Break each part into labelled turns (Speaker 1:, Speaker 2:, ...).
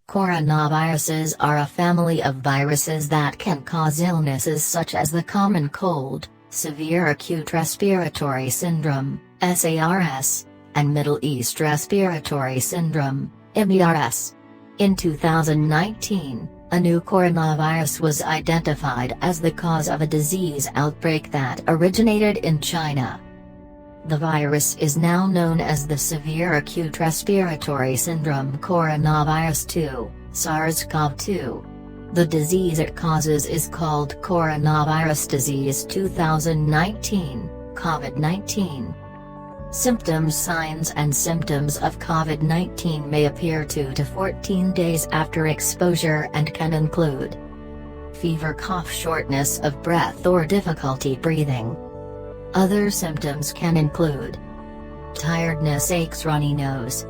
Speaker 1: Coronaviruses are a family of viruses that can cause illnesses such as the common cold, severe acute respiratory syndrome, SARS, and Middle East respiratory syndrome, MERS. In 2019, a new coronavirus was identified as the cause of a disease outbreak that originated in China. The virus is now known as the Severe Acute Respiratory Syndrome Coronavirus 2, SARS-CoV-2. The disease it causes is called Coronavirus Disease 2019, COVID-19. Symptoms Signs and symptoms of COVID-19 may appear 2 to 14 days after exposure and can include fever, cough, shortness of breath or difficulty breathing. Other symptoms can include tiredness, aches, runny nose,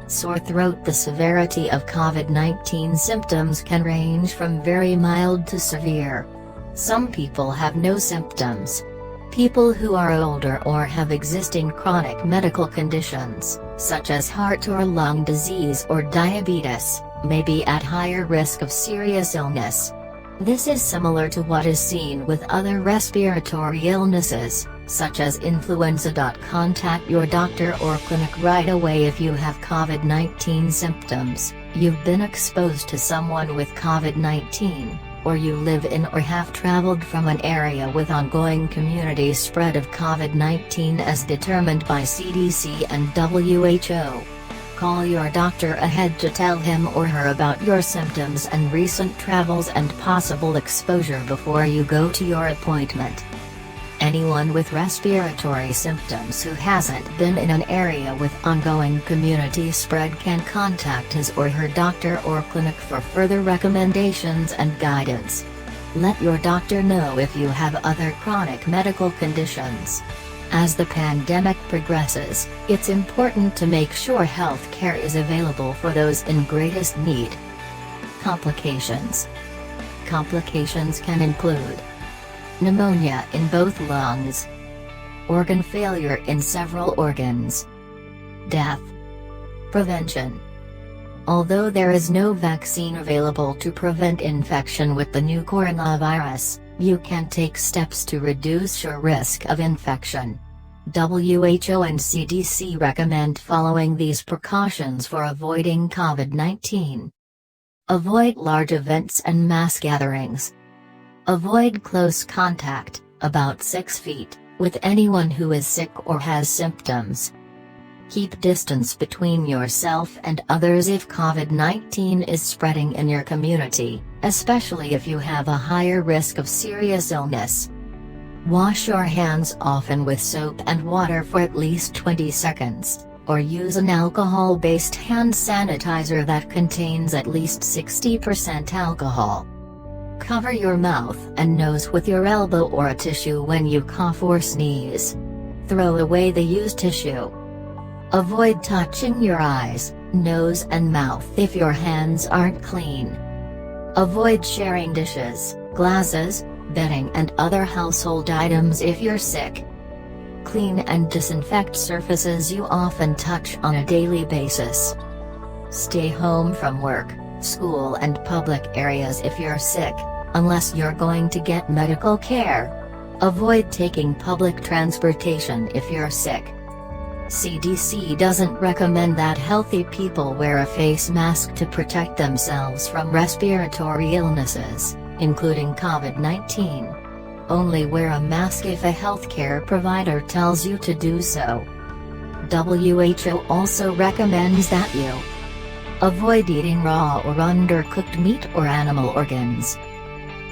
Speaker 1: sore throat. The severity of COVID-19 symptoms can range from very mild to severe. Some people have no symptoms. People who are older or have existing chronic medical conditions, such as heart or lung disease or diabetes, may be at higher risk of serious illness. This is similar to what is seen with other respiratory illnesses, such as influenza. Contact your doctor or clinic right away if you have COVID-19 symptoms, you've been exposed to someone with COVID-19, or you live in or have traveled from an area with ongoing community spread of COVID-19 as determined by CDC and WHO. Call your doctor ahead to tell him or her about your symptoms and recent travels and possible exposure before you go to your appointment. Anyone with respiratory symptoms who hasn't been in an area with ongoing community spread can contact his or her doctor or clinic for further recommendations and guidance. Let your doctor know if you have other chronic medical conditions. As the pandemic progresses, it's important to make sure health care is available for those in greatest need. Complications. Complications can include pneumonia in both lungs, organ failure in several organs, death. Prevention. Although there is no vaccine available to prevent infection with the new coronavirus, you can take steps to reduce your risk of infection. WHO and CDC recommend following these precautions for avoiding COVID-19. Avoid large events and mass gatherings. Avoid close contact, about 6 feet, with anyone who is sick or has symptoms. Keep distance between yourself and others if COVID-19 is spreading in your community, especially if you have a higher risk of serious illness. Wash your hands often with soap and water for at least 20 seconds, or use an alcohol-based hand sanitizer that contains at least 60% alcohol. Cover your mouth and nose with your elbow or a tissue when you cough or sneeze. Throw away the used tissue. Avoid touching your eyes, nose and mouth if your hands aren't clean. Avoid sharing dishes, glasses, bedding and other household items if you're sick. Clean and disinfect surfaces you often touch on a daily basis. Stay home from work, school and public areas if you're sick, unless you're going to get medical care. Avoid taking public transportation if you're sick. CDC doesn't recommend that healthy people wear a face mask to protect themselves from respiratory illnesses, including COVID-19. Only wear a mask if a healthcare provider tells you to do so. WHO also recommends that you avoid eating raw or undercooked meat or animal organs.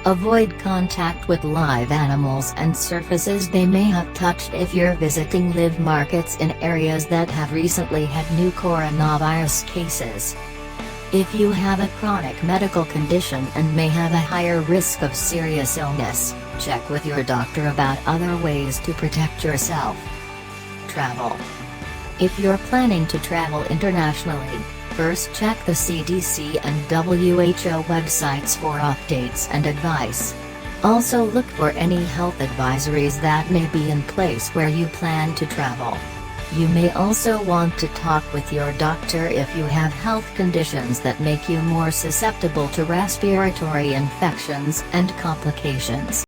Speaker 1: Avoid contact with live animals and surfaces they may have touched if you're visiting live markets in areas that have recently had new coronavirus cases. If you have a chronic medical condition and may have a higher risk of serious illness, check with your doctor about other ways to protect yourself. Travel. If you're planning to travel internationally, first check the CDC and WHO websites for updates and advice. Also look for any health advisories that may be in place where you plan to travel. You may also want to talk with your doctor if you have health conditions that make you more susceptible to respiratory infections and complications.